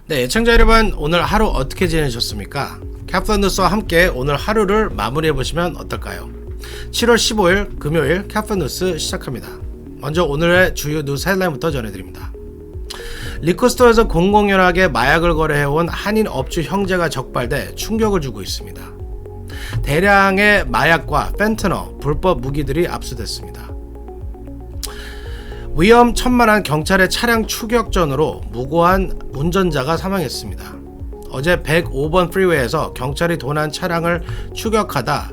네, 시청자 여러분, 오늘 하루 어떻게 지내셨습니까? 캡터뉴스와 함께 오늘 하루를 마무리해보시면 어떨까요? 7월 15일 금요일 캡터뉴스 시작합니다. 먼저 오늘의 주요 뉴스 헤드라인부터 전해드립니다. 리커스토어에서 공공연하게 마약을 거래해온 한인 업주 형제가 적발돼 충격을 주고 있습니다. 대량의 마약과 펜트너 불법 무기들이 압수됐습니다. 위험천만한 경찰의 차량 추격전으로 무고한 운전자가 사망했습니다. 어제 105번 프리웨이에서 경찰이 도난 차량을 추격하다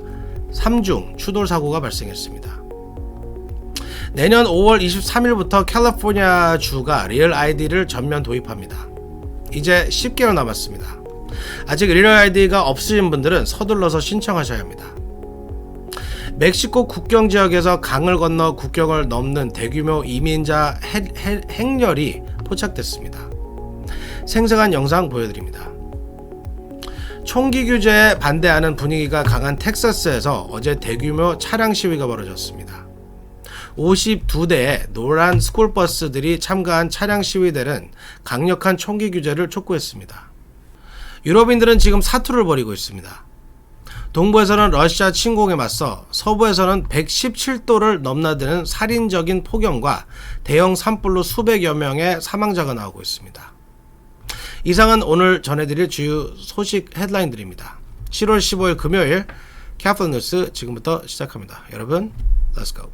3중 추돌 사고가 발생했습니다. 내년 5월 23일부터 캘리포니아 주가 리얼 아이디를 전면 도입합니다. 이제 10개월 남았습니다. 아직 리얼 아이디가 없으신 분들은 서둘러서 신청하셔야 합니다. 멕시코 국경 지역에서 강을 건너 국경을 넘는 대규모 이민자 행렬이 포착됐습니다. 생생한 영상 보여드립니다. 총기 규제에 반대하는 분위기가 강한 텍사스에서 어제 대규모 차량 시위가 벌어졌습니다. 52대의 노란 스쿨버스들이 참가한 차량 시위대는 강력한 총기 규제를 촉구했습니다. 유럽인들은 지금 사투를 벌이고 있습니다. 동부에서는 러시아 침공에 맞서 서부에서는 117도를 넘나드는 살인적인 폭염과 대형 산불로 수백여 명의 사망자가 나오고 있습니다. 이상은 오늘 전해드릴 주요 소식 헤드라인들입니다. 7월 15일 금요일 캡터뉴스 지금부터 시작합니다. 여러분, let's go.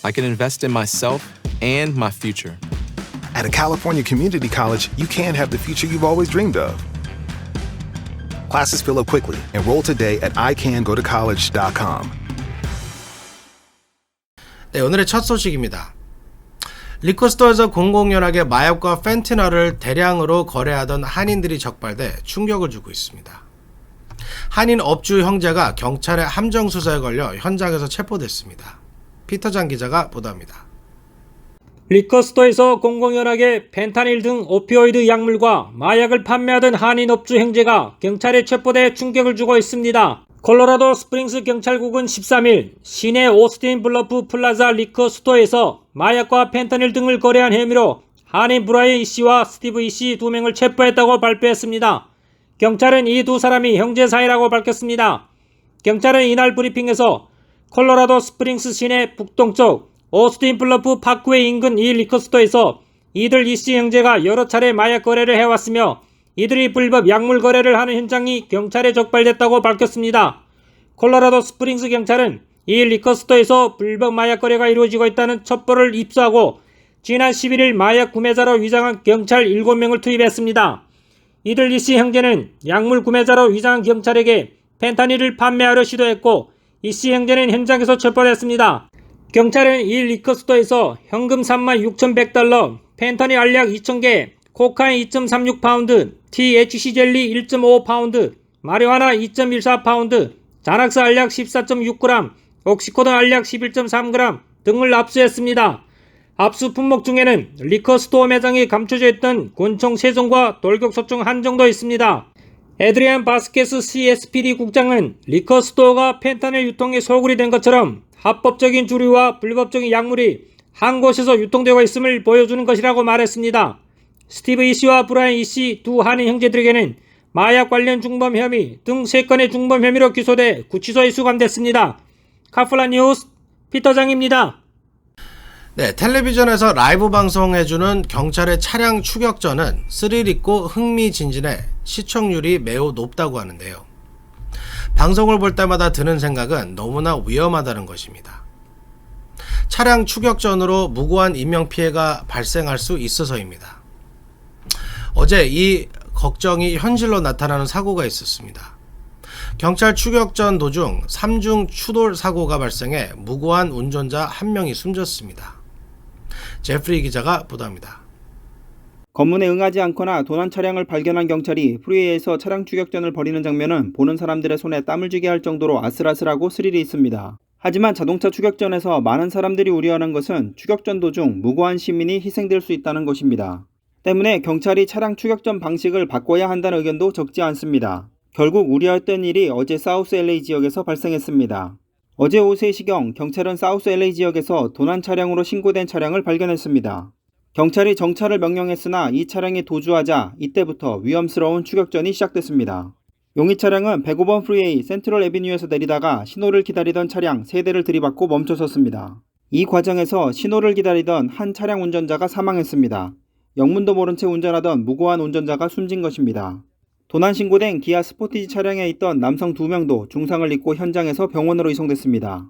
I can invest in myself and my future. At a California community college, you can have the future you've always dreamed of. Classes fill up quickly. Enroll today at icangotocollege.com. 네, 오늘의 첫 소식입니다. 리커스토어에서 공공연하게 마약과 펜트널을 대량으로 거래하던 한인들이 적발돼 충격을 주고 있습니다. 한인 업주 형제가 경찰의 함정 수사에 걸려 현장에서 체포됐습니다. 피터장 기자가 보도합니다. 리커스토어에서 공공연하게 펜타닐 등 오피오이드 약물과 마약을 판매하던 한인 업주 형제가 경찰에 체포돼 충격을 주고 있습니다. 콜로라도 스프링스 경찰국은 13일 시내 오스틴 블러프 플라자 리커스토어에서 마약과 펜타닐 등을 거래한 혐의로 한인 브라이언 이씨와 스티브 이씨 2명을 체포했다고 발표했습니다. 경찰은 이 두 사람이 형제 사이라고 밝혔습니다. 경찰은 이날 브리핑에서 콜로라도 스프링스 시내 북동쪽 오스틴 블러프 파크웨이 인근 이 리커스토어에서 이들 이씨 형제가 여러 차례 마약 거래를 해왔으며 이들이 불법 약물 거래를 하는 현장이 경찰에 적발됐다고 밝혔습니다. 콜로라도 스프링스 경찰은 이 리커스토어에서 불법 마약 거래가 이루어지고 있다는 첩보를 입수하고 지난 11일 마약 구매자로 위장한 경찰 7명을 투입했습니다. 이들 이씨 형제는 약물 구매자로 위장한 경찰에게 펜타닐을 판매하려 시도했고 이씨 형제는 현장에서 체포됐습니다. 경찰은 이 리커스토어에서 현금 36,100달러, 펜타닐 알약 2,000개, 코카인 2.36파운드, THC 젤리 1.5파운드, 마리화나 2.14파운드, 자낙스 알약 14.6g, 옥시코돈 알약 11.3g 등을 압수했습니다. 압수 품목 중에는 리커스토어 매장에 감춰져 있던 권총 3종과 돌격소총 1정도 있습니다. 에드리안 바스케스 CSPD 국장은 리커스토어가 펜타닐 유통에 소굴이 된 것처럼 합법적인 주류와 불법적인 약물이 한 곳에서 유통되고 있음을 보여주는 것이라고 말했습니다. 스티브 이씨와 브라이언 이씨 두 한인 형제들에게는 마약 관련 중범 혐의 등 3건의 중범 혐의로 기소돼 구치소에 수감됐습니다. 카플라 뉴스 피터장입니다. 네, 텔레비전에서 라이브 방송해주는 경찰의 차량 추격전은 스릴 있고 흥미진진해 시청률이 매우 높다고 하는데요. 방송을 볼 때마다 드는 생각은 너무나 위험하다는 것입니다. 차량 추격전으로 무고한 인명피해가 발생할 수 있어서입니다. 어제 이 걱정이 현실로 나타나는 사고가 있었습니다. 경찰 추격전 도중 3중 추돌 사고가 발생해 무고한 운전자 1명이 숨졌습니다. 제프리 기자가 보도합니다. 검문에 응하지 않거나 도난 차량을 발견한 경찰이 프리웨이에서 차량 추격전을 벌이는 장면은 보는 사람들의 손에 땀을 쥐게 할 정도로 아슬아슬하고 스릴이 있습니다. 하지만 자동차 추격전에서 많은 사람들이 우려하는 것은 추격전 도중 무고한 시민이 희생될 수 있다는 것입니다. 때문에 경찰이 차량 추격전 방식을 바꿔야 한다는 의견도 적지 않습니다. 결국 우려했던 일이 어제 사우스 LA 지역에서 발생했습니다. 어제 오후 3시경 경찰은 사우스 LA 지역에서 도난 차량으로 신고된 차량을 발견했습니다. 경찰이 정차를 명령했으나 이 차량이 도주하자 이때부터 위험스러운 추격전이 시작됐습니다. 용의 차량은 105번 프리웨이 센트럴 애비뉴에서 내리다가 신호를 기다리던 차량 3대를 들이받고 멈춰섰습니다. 이 과정에서 신호를 기다리던 한 차량 운전자가 사망했습니다. 영문도 모른 채 운전하던 무고한 운전자가 숨진 것입니다. 도난 신고된 기아 스포티지 차량에 있던 남성 2명도 중상을 입고 현장에서 병원으로 이송됐습니다.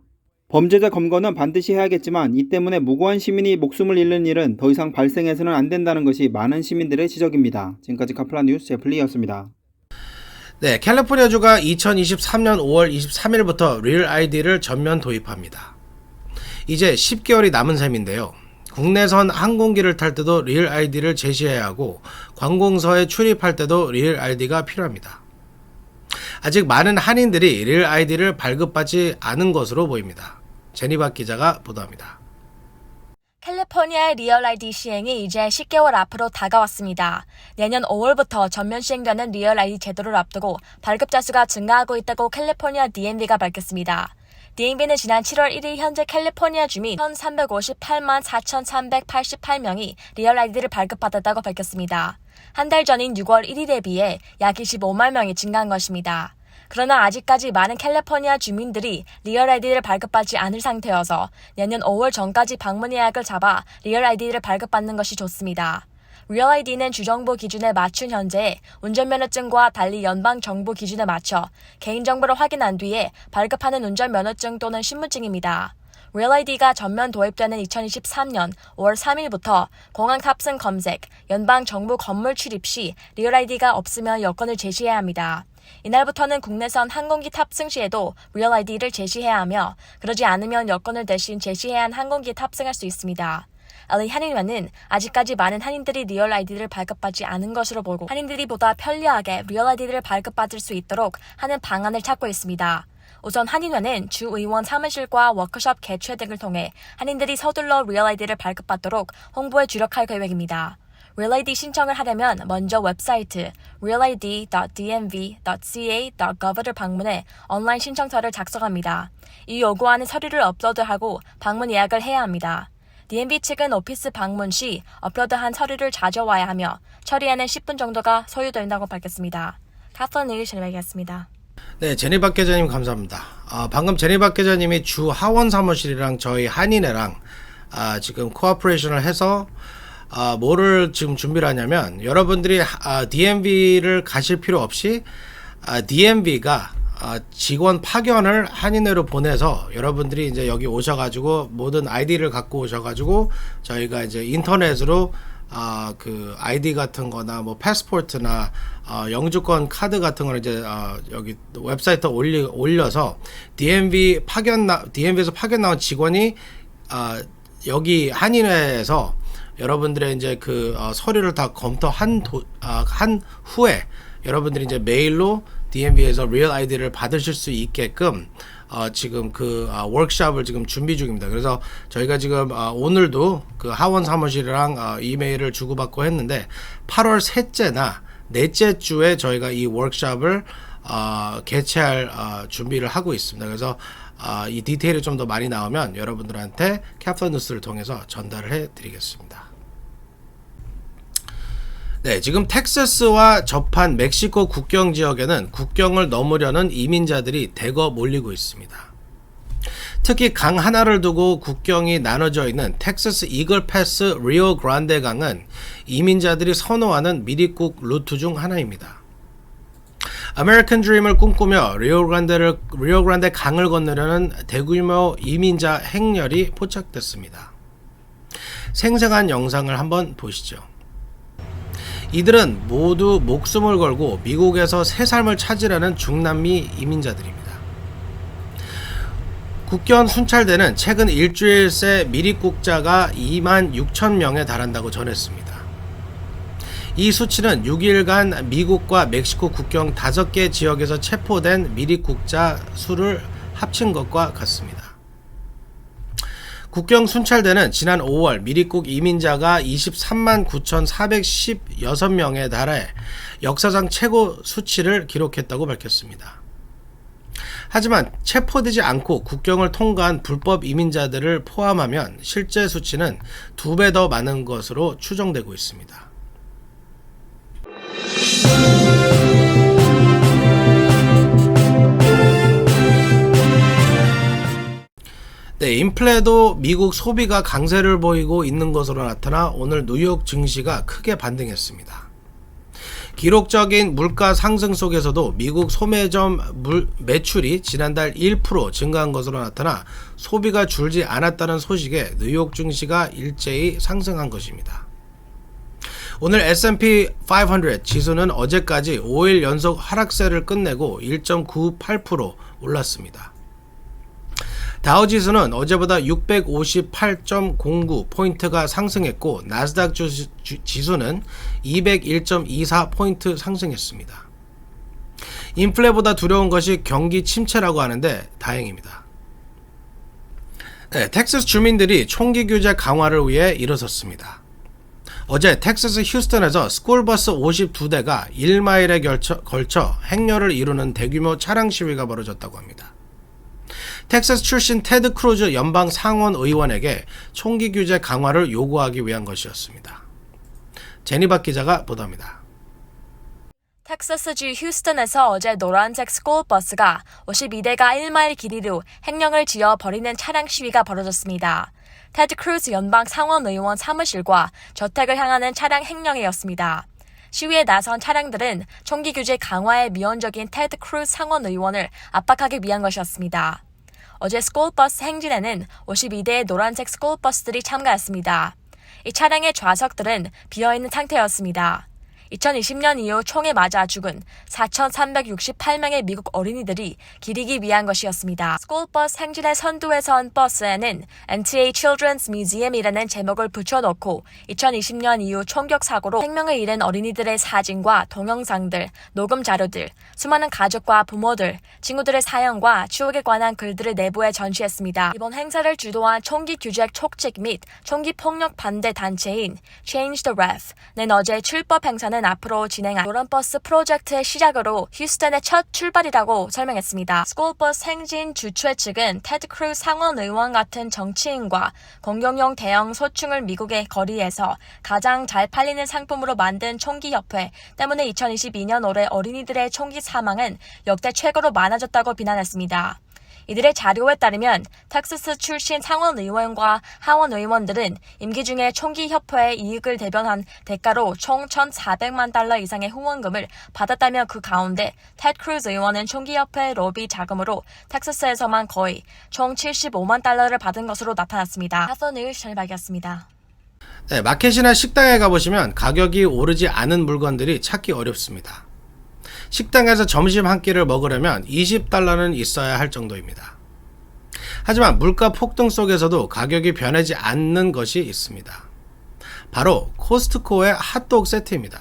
범죄자 검거는 반드시 해야겠지만 이 때문에 무고한 시민이 목숨을 잃는 일은 더 이상 발생해서는 안 된다는 것이 많은 시민들의 지적입니다. 지금까지 카플라 뉴스 제플리였습니다. 네, 캘리포니아주가 2023년 5월 23일부터 리얼 아이디를 전면 도입합니다. 이제 10개월이 남은 셈인데요. 국내선 항공기를 탈 때도 리얼 아이디를 제시해야 하고 관공서에 출입할 때도 리얼 아이디가 필요합니다. 아직 많은 한인들이 리얼 아이디를 발급받지 않은 것으로 보입니다. 제니바 기자가 보도합니다. 캘리포니아의 리얼 아이디 시행이 이제 10개월 앞으로 다가왔습니다. 내년 5월부터 전면 시행되는 리얼 아이디 제도를 앞두고 발급자 수가 증가하고 있다고 캘리포니아 DMV가 밝혔습니다. DMV는 지난 7월 1일 현재 캘리포니아 주민 1,358만 4,388명이 리얼 아이디를 발급받았다고 밝혔습니다. 한 달 전인 6월 1일에 비해 약 25만 명이 증가한 것입니다. 그러나 아직까지 많은 캘리포니아 주민들이 리얼 아이디를 발급받지 않을 상태여서 내년 5월 전까지 방문 예약을 잡아 리얼 아이디를 발급받는 것이 좋습니다. 리얼 아이디는 주정부 기준에 맞춘 현재 운전면허증과 달리 연방정부 기준에 맞춰 개인정보를 확인한 뒤에 발급하는 운전면허증 또는 신분증입니다. 리얼 아이디가 전면 도입되는 2023년 5월 3일부터 공항 탑승 검색, 연방정부 건물 출입 시 리얼 아이디가 없으면 여권을 제시해야 합니다. 이날부터는 국내선 항공기 탑승 시에도 리얼 아이디를 제시해야 하며 그러지 않으면 여권을 대신 제시해야 한 항공기에 탑승할 수 있습니다. LA 한인회는 아직까지 많은 한인들이 리얼 아이디를 발급받지 않은 것으로 보고 한인들이 보다 편리하게 리얼 아이디를 발급받을 수 있도록 하는 방안을 찾고 있습니다. 우선 한인회는 주의원 사무실과 워크숍 개최 등을 통해 한인들이 서둘러 리얼 아이디를 발급받도록 홍보에 주력할 계획입니다. 리얼 아이디 신청을 하려면 먼저 웹사이트 realid.dmv.ca.gov를 방문해 온라인 신청서를 작성합니다. 이 요구하는 서류를 업로드하고 방문 예약을 해야 합니다. DMV 측은 오피스 방문 시 업로드한 서류를 가져와야 하며 처리에는 10분 정도가 소요된다고 밝혔습니다. 카플라 뉴스 제니바였습니다. 네, 제니바 기자님 감사합니다. 방금 제니바 기자님이 주 하원 사무실이랑 저희 한인회랑 지금 코어퍼레이션을 해서 뭐를 지금 준비를 하냐면 여러분들이 DMV를 가실 필요 없이 DMV가 직원 파견을 한인회로 보내서 여러분들이 이제 여기 오셔가지고 모든 아이디를 갖고 오셔가지고 저희가 이제 인터넷으로 그 아이디 같은 거나 뭐 패스포트나 영주권 카드 같은 걸 이제 여기 웹사이트에 올려서 DMV에서 파견 나온 직원이 여기 한인회에서 여러분들의 이제 그 서류를 다 검토한 한 후에 여러분들이 이제 메일로 DMV에서 리얼 아이디를 받으실 수 있게끔 지금 그 워크숍을 지금 준비 중입니다. 그래서 저희가 지금 오늘도 그 하원 사무실이랑 이메일을 주고받고 했는데 8월 셋째나 넷째 주에 저희가 이 워크숍을 개최할 준비를 하고 있습니다. 그래서 이 디테일이 좀 더 많이 나오면 여러분들한테 카플라 뉴스를 통해서 전달을 해드리겠습니다. 네, 지금 텍사스와 접한 멕시코 국경 지역에는 국경을 넘으려는 이민자들이 대거 몰리고 있습니다. 특히 강 하나를 두고 국경이 나눠져 있는 텍사스 이글 패스 리오 그란데 강은 이민자들이 선호하는 미립국 루트 중 하나입니다. 아메리칸 드림을 꿈꾸며 리오 그란데 강을 건너려는 대규모 이민자 행렬이 포착됐습니다. 생생한 영상을 한번 보시죠. 이들은 모두 목숨을 걸고 미국에서 새 삶을 찾으려는 중남미 이민자들입니다. 국경 순찰대는 최근 일주일 새 미립국자가 2만 6천 명에 달한다고 전했습니다. 이 수치는 6일간 미국과 멕시코 국경 5개 지역에서 체포된 미립국자 수를 합친 것과 같습니다. 국경 순찰대는 지난 5월 미립국 이민자가 23만 9,416명에 달해 역사상 최고 수치를 기록했다고 밝혔습니다. 하지만 체포되지 않고 국경을 통과한 불법 이민자들을 포함하면 실제 수치는 2배 더 많은 것으로 추정되고 있습니다. 네, 인플레도 미국 소비가 강세를 보이고 있는 것으로 나타나 오늘 뉴욕 증시가 크게 반등했습니다. 기록적인 물가 상승 속에서도 미국 소매점 매출이 지난달 1% 증가한 것으로 나타나 소비가 줄지 않았다는 소식에 뉴욕 증시가 일제히 상승한 것입니다. 오늘 S&P 500 지수는 어제까지 5일 연속 하락세를 끝내고 1.98% 올랐습니다. 다우지수는 어제보다 658.09포인트가 상승했고 나스닥 지수는 201.24포인트 상승했습니다. 인플레보다 두려운 것이 경기 침체라고 하는데 다행입니다. 네, 텍사스 주민들이 총기 규제 강화를 위해 일어섰습니다. 어제 텍사스 휴스턴에서 스쿨버스 52대가 1마일에 걸쳐 행렬을 이루는 대규모 차량 시위가 벌어졌다고 합니다. 텍사스 출신 테드 크루즈 연방 상원 의원에게 총기 규제 강화를 요구하기 위한 것이었습니다. 제니박 기자가 보도합니다. 텍사스주 휴스턴에서 어제 노란색 스쿨버스가 52대가 1마일 길이로 행령을 지어 벌이는 차량 시위가 벌어졌습니다. 테드 크루즈 연방 상원 의원 사무실과 저택을 향하는 차량 행령이었습니다. 시위에 나선 차량들은 총기 규제 강화에 미온적인 테드 크루즈 상원 의원을 압박하기 위한 것이었습니다. 어제 스쿨버스 행진에는 52대의 노란색 스쿨버스들이 참가했습니다. 이 차량의 좌석들은 비어있는 상태였습니다. 2020년 이후 총에 맞아 죽은 4,368명의 미국 어린이들이 기리기 위한 것이었습니다. 스쿨버스 행진의 선두에 선 버스에는 NTA Children's Museum이라는 제목을 붙여놓고 2020년 이후 총격 사고로 생명을 잃은 어린이들의 사진과 동영상들, 녹음 자료들, 수많은 가족과 부모들, 친구들의 사연과 추억에 관한 글들을 내부에 전시했습니다. 이번 행사를 주도한 총기 규제 촉직 및 총기 폭력 반대 단체인 Change the Ref는 어제 출법 행사는 앞으로 진행할 노란버스 프로젝트의 시작으로 휴스턴의 첫 출발이라고 설명했습니다. 스쿨버스 행진 주최 측은 테드 크루즈 상원 의원 같은 정치인과 공공용 대형 소총을 미국의 거리에서 가장 잘 팔리는 상품으로 만든 총기협회 때문에 2022년 올해 어린이들의 총기 사망은 역대 최고로 많아졌다고 비난했습니다. 이들의 자료에 따르면 텍사스 출신 상원 의원과 하원 의원들은 임기 중에 총기협회의 이익을 대변한 대가로 총 1,400만 달러 이상의 후원금을 받았다며 그 가운데 테드 크루즈 의원은 총기협회 로비 자금으로 텍사스에서만 거의 총 75만 달러를 받은 것으로 나타났습니다. 하서뉴스 전해박이었습니다. 네, 마켓이나 식당에 가보시면 가격이 오르지 않은 물건들이 찾기 어렵습니다. 식당에서 점심 한 끼를 먹으려면 $20는 있어야 할 정도입니다. 하지만 물가 폭등 속에서도 가격이 변하지 않는 것이 있습니다. 바로 코스트코의 핫도그 세트입니다.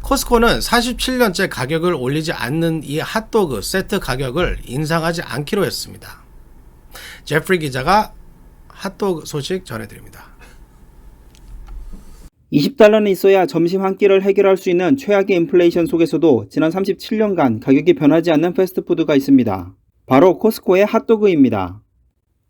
코스트코는 47년째 가격을 올리지 않는 이 핫도그 세트 가격을 인상하지 않기로 했습니다. 제프리 기자가 핫도그 소식 전해드립니다. $20는 있어야 점심 한 끼를 해결할 수 있는 최악의 인플레이션 속에서도 지난 37년간 가격이 변하지 않는 패스트푸드가 있습니다. 바로 코스트코의 핫도그입니다.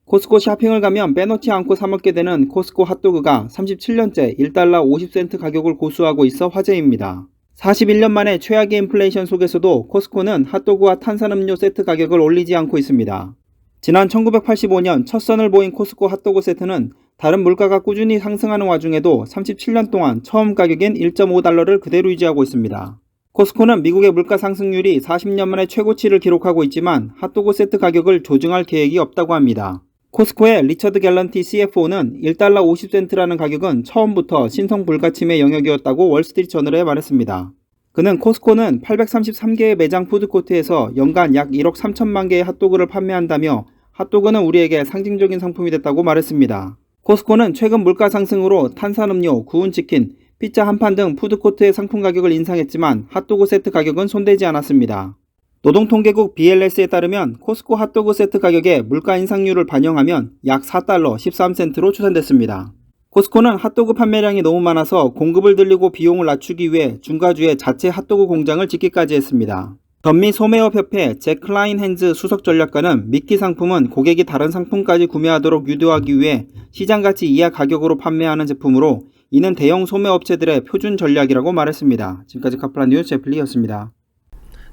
코스트코 쇼핑을 가면 빼놓지 않고 사먹게 되는 코스트코 핫도그가 37년째 $1 50센트 가격을 고수하고 있어 화제입니다. 41년 만에 최악의 인플레이션 속에서도 코스트코는 핫도그와 탄산음료 세트 가격을 올리지 않고 있습니다. 지난 1985년 첫 선을 보인 코스트코 핫도그 세트는 다른 물가가 꾸준히 상승하는 와중에도 37년 동안 처음 가격인 $1.5를 그대로 유지하고 있습니다. 코스트코는 미국의 물가 상승률이 40년 만에 최고치를 기록하고 있지만 핫도그 세트 가격을 조정할 계획이 없다고 합니다. 코스트코의 리처드 갤런티 CFO는 $1 50센트라는 가격은 처음부터 신성 불가침의 영역이었다고 월스트리트저널에 말했습니다. 그는 코스트코는 833개의 매장 푸드코트에서 연간 약 1억 3천만 개의 핫도그를 판매한다며 핫도그는 우리에게 상징적인 상품이 됐다고 말했습니다. 코스트코는 최근 물가 상승으로 탄산음료, 구운 치킨, 피자 한 판 등 푸드코트의 상품 가격을 인상했지만 핫도그 세트 가격은 손대지 않았습니다. 노동통계국 BLS에 따르면 코스트코 핫도그 세트 가격의 물가 인상률을 반영하면 약 $4 13센트로 추산됐습니다. 코스트코는 핫도그 판매량이 너무 많아서 공급을 늘리고 비용을 낮추기 위해 중과주에 자체 핫도그 공장을 짓기까지 했습니다. 전미 소매업협회 잭 클라인 핸즈 수석 전략가는 미끼 상품은 고객이 다른 상품까지 구매하도록 유도하기 위해 시장가치 이하 가격으로 판매하는 제품으로 이는 대형 소매업체들의 표준 전략이라고 말했습니다. 지금까지 카플란 뉴스 제플리였습니다.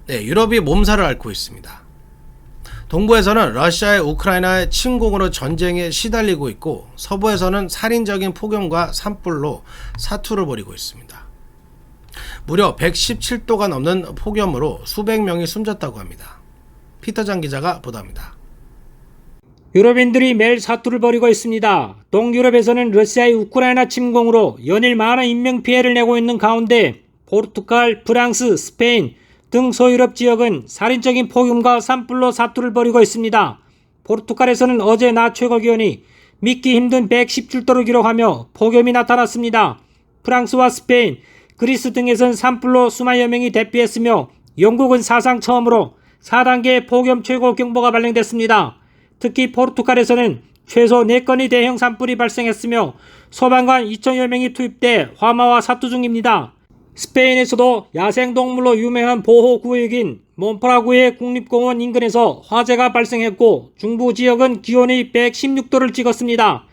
네, 유럽이 몸살을 앓고 있습니다. 동부에서는 러시아의 우크라이나의 침공으로 전쟁에 시달리고 있고 서부에서는 살인적인 폭염과 산불로 사투를 벌이고 있습니다. 무려 117도가 넘는 폭염으로 수백 명이 숨졌다고 합니다. 피터장 기자가 보도합니다. 유럽인들이 매일 사투를 벌이고 있습니다. 동유럽에서는 러시아의 우크라이나 침공으로 연일 많은 인명피해를 내고 있는 가운데 포르투갈, 프랑스, 스페인 등 소유럽 지역은 살인적인 폭염과 산불로 사투를 벌이고 있습니다. 포르투갈에서는 어제 낮 최고 기온이 믿기 힘든 117도를 기록하며 폭염이 나타났습니다. 프랑스와 스페인, 그리스 등에선 산불로 수만여 명이 대피했으며 영국은 사상 처음으로 4단계 폭염 최고 경보가 발령됐습니다. 특히 포르투갈에서는 최소 4건의 대형 산불이 발생했으며 소방관 2천여 명이 투입돼 화마와 사투 중입니다. 스페인에서도 야생동물로 유명한 보호구역인 몬프라구의 국립공원 인근에서 화재가 발생했고 중부 지역은 기온이 116도를 찍었습니다.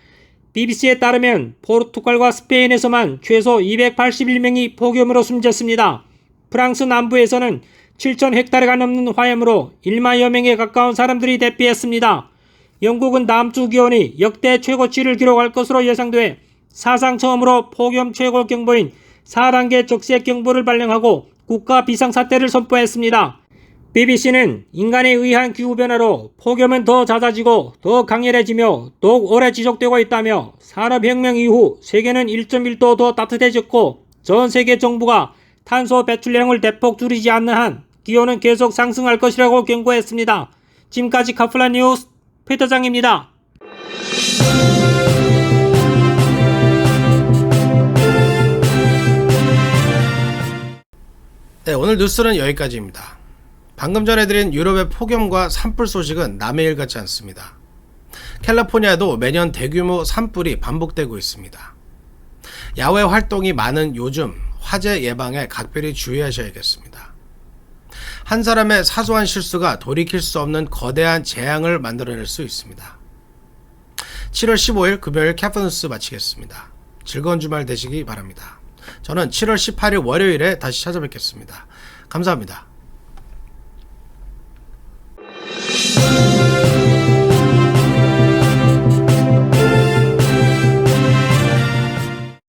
BBC에 따르면 포르투갈과 스페인에서만 최소 281명이 폭염으로 숨졌습니다. 프랑스 남부에서는 7,000헥타르가 넘는 화염으로 1만여 명에 가까운 사람들이 대피했습니다. 영국은 다음 주 기온이 역대 최고치를 기록할 것으로 예상돼 사상 처음으로 폭염 최고 경보인 4단계 적색 경보를 발령하고 국가 비상사태를 선포했습니다. BBC는 인간에 의한 기후변화로 폭염은 더 잦아지고 더 강렬해지며 더욱 오래 지속되고 있다며 산업혁명 이후 세계는 1.1도 더 따뜻해졌고 전 세계 정부가 탄소 배출량을 대폭 줄이지 않는 한 기온은 계속 상승할 것이라고 경고했습니다. 지금까지 카플란 뉴스 피터장입니다. 네, 오늘 뉴스는 여기까지입니다. 방금 전에 드린 유럽의 폭염과 산불 소식은 남의 일 같지 않습니다. 캘리포니아도 매년 대규모 산불이 반복되고 있습니다. 야외 활동이 많은 요즘 화재 예방에 각별히 주의하셔야겠습니다. 한 사람의 사소한 실수가 돌이킬 수 없는 거대한 재앙을 만들어낼 수 있습니다. 7월 15일 금요일 캐프뉴스 마치겠습니다. 즐거운 주말 되시기 바랍니다. 저는 7월 18일 월요일에 다시 찾아뵙겠습니다. 감사합니다.